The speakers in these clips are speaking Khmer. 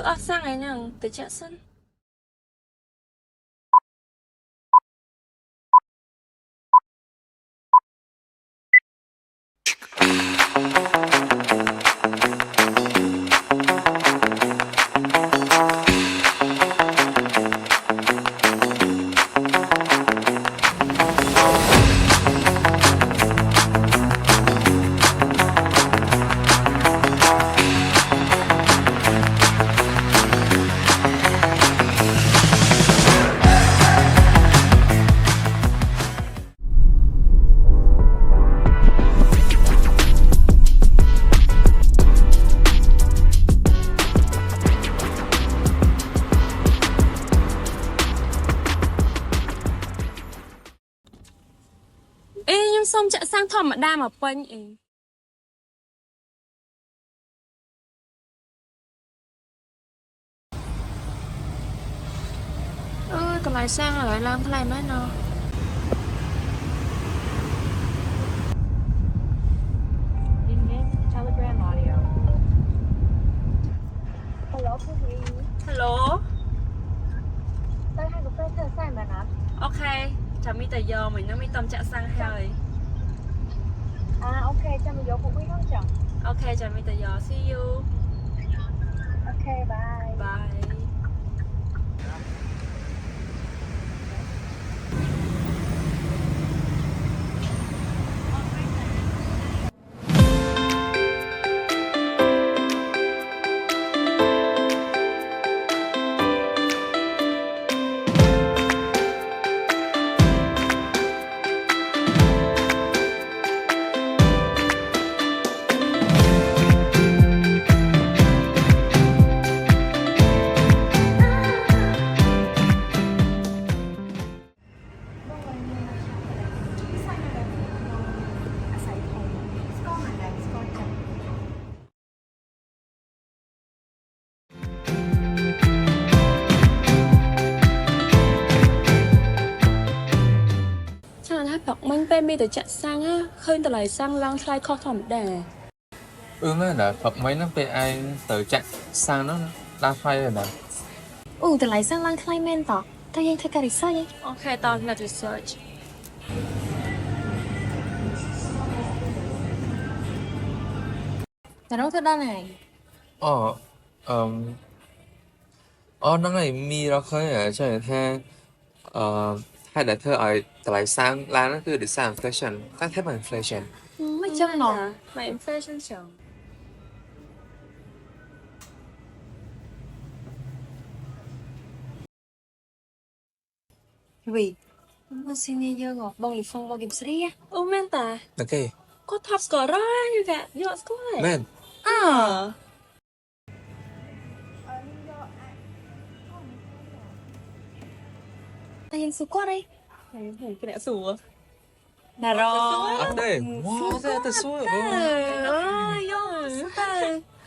អស់សាំងឯហ្នឹងទៅចាក់សិនអេខ្ញុំសុំចាក់សាំងធម្មតាមកពេញអីអើយកន្លែងសាំងឥឡូវឡើងថ្លៃមែនណ៎ Telegram audio. Hello, Puri. ហេឡូ Tôi hay có phải thợ sản mà nè. អូខេចាំមីតែយកមិញហ្នឹងមីតំចាក់សាំងហើយ À, ok, cho mình vô Puri không chồng? អូខេចាំមីតែយក see you Ok, bye. bye ចាំថាប្រកមិញពេលមីទៅចាក់សាំងáឃើញតម្លៃសាំងឡើងថ្លៃខុសធម្មតា មែនដែរផឹកមិញហ្នឹងពេលឯងទៅចាក់សាំងហ្នឹងឡើងថ្លៃដែរណា អូតម្លៃសាំងឡើងថ្លៃមែនតោះតែយើងធ្វើការ research ឯង អូខេតោះអ្នក research តែរងធ្វើដល់ហើយ អូអឺអូហ្នឹងហើយមីរកឃើញចង់ថាហេតុដែលធ្វើឲ្យតម្លៃសាំងឡើងហ្នឹងគឺដោយសារ inflation តែថា inflation មិនចឹងណោះ មក inflation ចឹង វីមកស៊ីនេះយើងបងលីហ្វុងបងគឹមស្រី អូមែនតា អូខេ គាត់ថប់ស្គាល់រ៉ាយូកាយកស្គាល់ មែន អើ តែយើងសុគាត់ឯង ខ្ញុំគេអ្នកសួរ ណារ អត់ទេវ៉ាតែទៅសួរ អើយកទៅ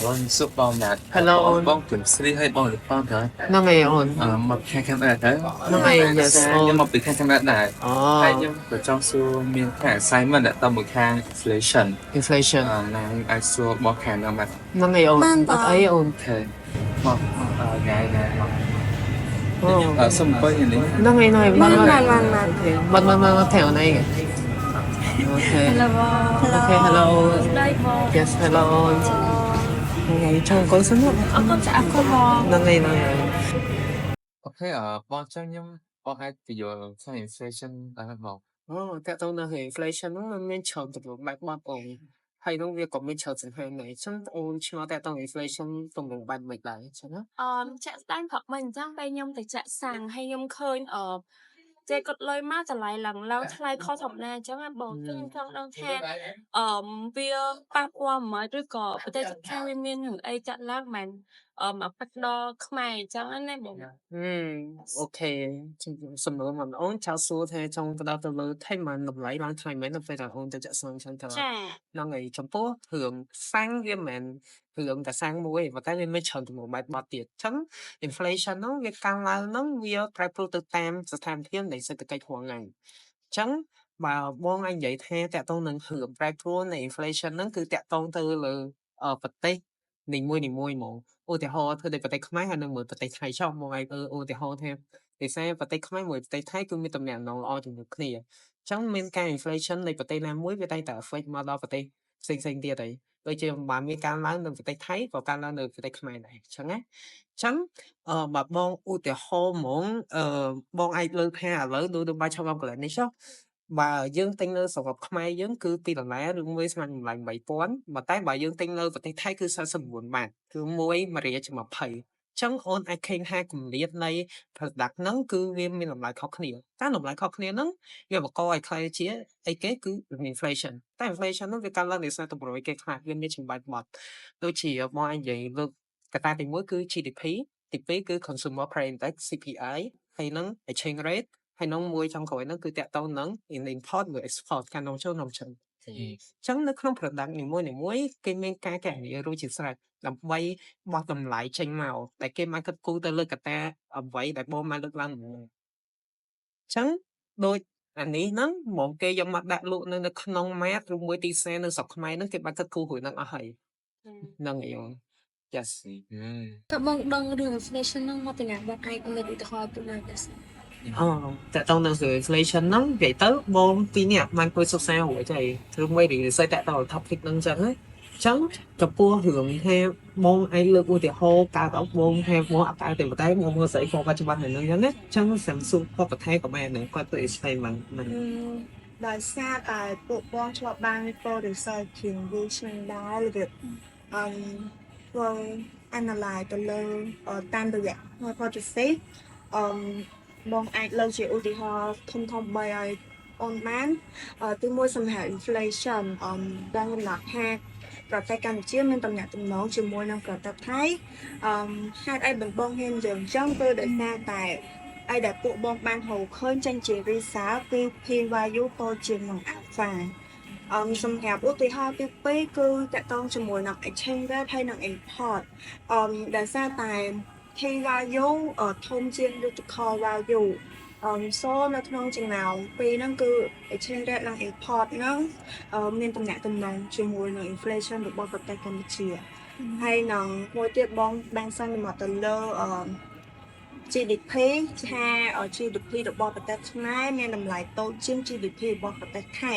បងសុខបងណាត់ Hello បងគឹមស្រីឲ្យបងលីផងទៅ ហ្នឹងហើយអូន មកខាងខាងដែរទៅ ហ្នឹងហើយ yes ខ្ញុំមកពីខាងខាងដែរដែរ អូ ហើយខ្ញុំក៏ចង់សួរមានខាង assignment ដែលតមកខាង inflation inflation ណាអាចសួរបងខាងហ្នឹងមក ហ្នឹងហើយអូនអត់អីអូន អូខេមកថ្ងៃណាមក អូ សុំបើនេះ ហ្នឹងហើយហ្នឹងហើយមក បាន ថែវណៃអូខេ Hello អូខេ hello ដៃបង yes hello ថ្ងៃចូលកូនសុំ អរគុណចាអរគុណបង ហ្នឹងហើយហ្នឹងហើយ អូខេបងចង់ខ្ញុំបងអាចពយល់ខាង inflation ដែរបង អូតែទៅនៅ inflation ហ្នឹងมันមានច្រើនទៅបែបបត់បងហើយនោះវាក៏មានច្រើនសង្ហេមដែរអញ្ចឹងអូនឆ្ងល់តែទៅ inflation ទំនឹងបែបមិនដែរអញ្ចឹងណា ចាក់ស្ដែងព្រឹកមិញអញ្ចឹងពេលខ្ញុំទៅចាក់សាំងហើយខ្ញុំឃើញចេះគាត់លុយមកតម្លៃឡើងថ្លៃខុសធម្មតាអញ្ចឹងណាបងខ្ញុំចង់ដឹងថាវាប៉ះពាល់មិនឬក៏ប្រទេសជិតខាងវាមានរឿងអីចាត់ឡើងមិន មកប៉ាក់ដល់ខ្មែរអញ្ចឹងណាបង អូខេសំណួរមកអូនចៅសួរថាចង់ទៅដល់ទៅលើថៃមិនតម្លៃឡើងថ្លៃមែននៅពេលដែលអូនទៅចាក់ស្នងចឹងទៅ ចា ហ្នឹងហើយចំពោះរឿងសាំងវាមិនមែនរឿងតែសាំងមួយទេប៉ុន្តែវាមានច្រើនចំនួនបែបបទទៀតអញ្ចឹង inflation ហ្នឹងវាកើនឡើងហ្នឹងវាប្រែប្រួលទៅតាមស្ថានភាពនៃសេដ្ឋកិច្ចរាល់ថ្ងៃអញ្ចឹងបើបងឯងនិយាយថាតកតងនឹងរឿងប្រែប្រួលនៃ inflation ហ្នឹងគឺតកតងទៅលើប្រទេសនីមួយៗហ្មងឧទាហរណ៍ធ្វើដូចប្រទេសខ្មែរហើយនឹងមើលប្រទេសថៃចុះមកឯងឧទាហរណ៍ថាដោយសារប្រទេសខ្មែរមួយប្រទេសថៃគឺមានតំណែងល្អជាមួយគ្នាអញ្ចឹងមានការ inflation នៃប្រទេសណាមួយវាតែងតែ affect មកដល់ប្រទេសផ្សេងៗទៀតហើយដូចជាបើមានការឡើងនៅប្រទេសថៃក៏កើនឡើងនៅប្រទេសខ្មែរដែរអញ្ចឹងណាអញ្ចឹងបើបងឧទាហរណ៍ហ្មងបងអាចលើកថាឥឡូវដូចបាយឆាប់កន្លែងនេះចុះបើយើងទិញនៅស្រុកខ្មែរយើងគឺ$2ឬមួយស្មើតម្លៃ$3000ប៉ុន្តែបើយើងទិញនៅប្រទេសថៃគឺ$49បាតគឺ1រៀលជា20ចឹងអូនអាចឃើញថាគម្លាតនៃ product ហ្នឹងគឺវាមានតម្លៃខុសគ្នាតែតម្លៃខុសគ្នាហ្នឹងវាបង្កឲ្យខ្លះជាអីគេគឺ inflation តែ inflation ហ្នឹងវាកើនឡើងដោយសារតែប្រវត្តិគេខ្លះវាមានចម្បាច់បត់ដូចជាបងអាចនិយាយលើកកត្តាទី1គឺ GDP ទី2គឺ consumer price index CPI ហើយនឹង exchange rate ហើយនឹងមួយចុងក្រោយហ្នឹងគឺតាក់ទងនឹង import ឬ export ការនាំចូលនាំចេញអញ្ចឹងនៅក្នុង product នីមួយៗគេមានការកណនារួចជាស្រេចដើម្បីបោះតម្លៃចេញមកតែគេមកគិតគូរទៅលើកត្តាអ្វីដែលបងមកលើកឡើងអញ្ចឹងដូចអានេះហ្នឹងហ្មងគេយកមកដាក់លក់នៅក្នុង mart ឬមួយទីផ្សារនៅស្រុកខ្មែរហ្នឹងគេបានគិតគូររួចហ្នឹងអស់ហើយហ្នឹងហើយអូន yes តើបងដឹងរឿង inflation ហ្នឹងមកពីណាបងអាចមានឧទាហរណ៍ពីណាដែរ តើតើនឹង inflation ហ្នឹងនិយាយទៅបងពីរនាក់បានគួរសិក្សារួចហើយឬមួយរៀនស្អីតើតើ topic ហ្នឹងចឹងណាចឹងចំពោះរឿងថាបងឯងលើកឧទាហរណ៍កើតអត់បងថាបងអត់កើតទេប៉ុន្តែបងមើលស្អីក៏បច្ចុប្បន្នហ្នឹងចឹងណាចឹងសំសុខគាត់ប្រថែក៏បានដែរគាត់ទៅ explain មិនដោយសារតែពួកបងឆ្លប់បានចូល research ជាងយូរឆ្នាំដែររបៀបបង analyze ទៅលើតាមរយៈ hypothesis បងអាចលើកជាឧទាហរណ៍ធំៗ3ឲ្យអូនបានទីមួយសម្រាប់ inflation đang là ha ប្រទេសកម្ពុជាមានតំណែងតំណងជាមួយនឹងប្រទេសថៃហេតុអីបងបងហ៊ានយើងចឹងគឺដោយសារតែអីដែលពួកបងបានហៅឃើញចេញជា research គឺ P value តូចជាងនឹង alpha សម្រាប់ឧទាហរណ៍ទី2គឺតកតងជាមួយនឹង exchange rate ហើយនឹង import ដោយសារតែ P value ធំជាង critical value so នៅក្នុងចំណោមពីរហ្នឹងគឺ exchange rate និង import ហ្នឹងមានតំណែងតំណងជាមួយនឹង inflation របស់ប្រទេសកម្ពុជាហើយនឹងមួយទៀតបងបានសន្និដ្ឋានទៅលើ GDP ថា GDP របស់ប្រទេសខ្មែរមានតម្លៃតូចជាង GDP របស់ប្រទេសថៃ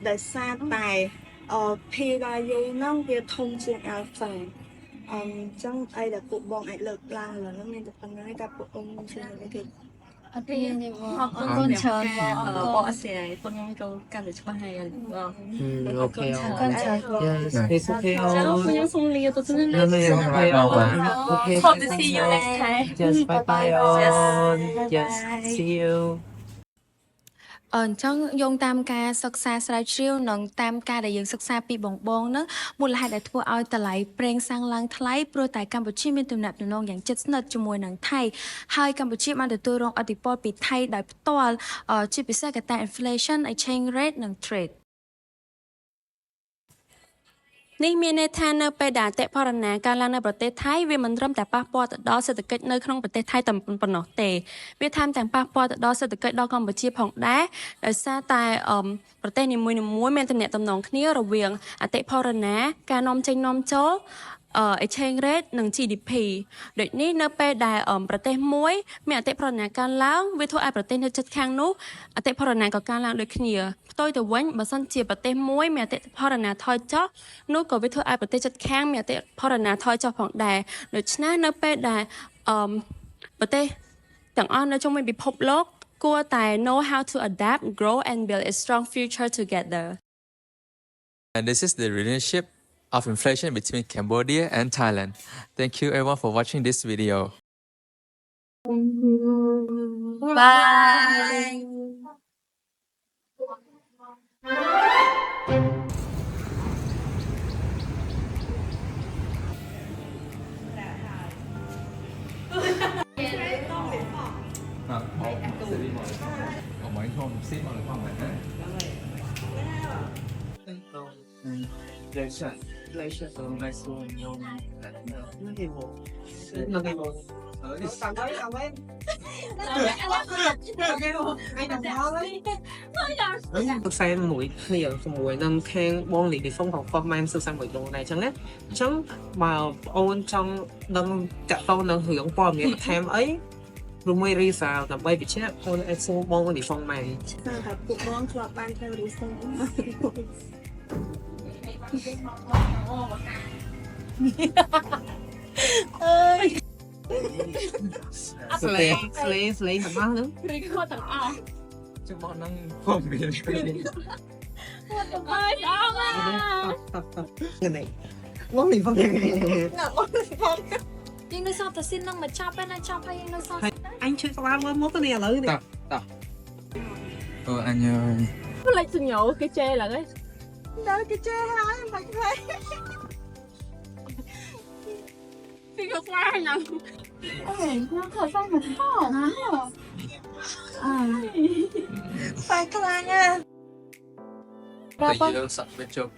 ដោយសារតែ P value ហ្នឹងវាធំជាង alpha ចឹងអីដែលពួកបងអាចលើកឡើងឥឡូវហ្នឹងមានតែប៉ុណ្្នឹងតែពួកបងមានស្នាដៃអត់រៀនទេបងអរគុណច្រើនបងបងអត់ស្គាល់ពួកខ្ញុំចូលកាន់តែច្បាស់ហើយបង អូខេអូខេ yes okay ខ្ញុំសូមលាទៅទៅ okay Hope to see you next time yes bye bye on yes see you អញ្ចឹងយោងតាមការសិក្សាស្រាវជ្រាវនិងតាមការដែលយើងសិក្សាពីបងហ្នឹងមូលហេតុដែលធ្វើឲ្យតម្លៃប្រេងសាំងឡើងថ្លៃព្រោះតែកម្ពុជាមានទំនាក់ទំនងយ៉ាងជិតស្និទ្ធជាមួយនឹងថៃហើយកម្ពុជាបានទទួលរងឥទ្ធិពលពីថៃដោយផ្ទាល់ជាពិសេសកត្តា inflation exchange rate និង trade នេះមានន័យថានៅពេលដែលអតិផរណាកើនឡើងនៅប្រទេសថៃវាមិនត្រឹមតែប៉ះពាល់ទៅដល់សេដ្ឋកិច្ចនៅក្នុងប្រទេសថៃតែប៉ុណ្ណោះទេវាថែមទាំងប៉ះពាល់ទៅដល់សេដ្ឋកិច្ចដល់កម្ពុជាផងដែរដោយសារតែប្រទេសនីមួយៗមានទំនាក់ទំនងគ្នារវាងអតិផរណាការនាំចេញនាំចូលexchange rate និង GDP ដូចនេះនៅពេលដែលប្រទេសមួយមានអតិផរណាកើនឡើងវាធ្វើឲ្យប្រទេសនៅជិតខាងនោះអតិផរណាក៏កើនឡើងដូចគ្នាផ្ទុយទៅវិញបើសិនជាប្រទេសមួយមានអតិផរណាថយចុះនោះក៏វាធ្វើឲ្យប្រទេសជិតខាងមានអតិផរណាថយចុះផងដែរដូច្នេះនៅពេលដែលប្រទេសទាំងអស់នៅជុំវិញពិភពលោកគួរតែ know how to adapt grow and build a strong future together And this is the relationship of inflation between Cambodia and Thailand. Thank you everyone for watching this video. Bye. xin mọi người khoảng này Relation relation ngày xưa nhau nó gì một nó cái một tao thấy ai đồng hóa đấy thực sự mũi bây giờ mũi nâng khen bông lì thì phong học format sự sang buổi đồ này chẳng hết chẳng mà ôn trong nâng chặt tao nâng hưởng qua nghĩa thêm ấy rồi mới đi sao tầm bay bị chết ôn ai số bông lì phong mày ថាពួកបងធ្លាប់បានទៅរីសិន slay thật mắt nữa ឬខទាំងអស់ chứ bọn nó không biếtអើយអស់ người này bông lì phong យើងនៅសតតែស៊ីននឹងមកចាប់ហើយណាចាប់ហើយយើងនៅសត anh chơi sao với mốt cái này là này anh ơi ផ្លេចសញ្ញោគេចេះឡើងហើយ ដល់គេចេះហើយមិនខ្លាច ពីក៏ខ្លាចណាស់ អេខ្ញុំខំសំមិនហោណាអើតែខ្លាញ់ណា bây giờ sẵn bên chụp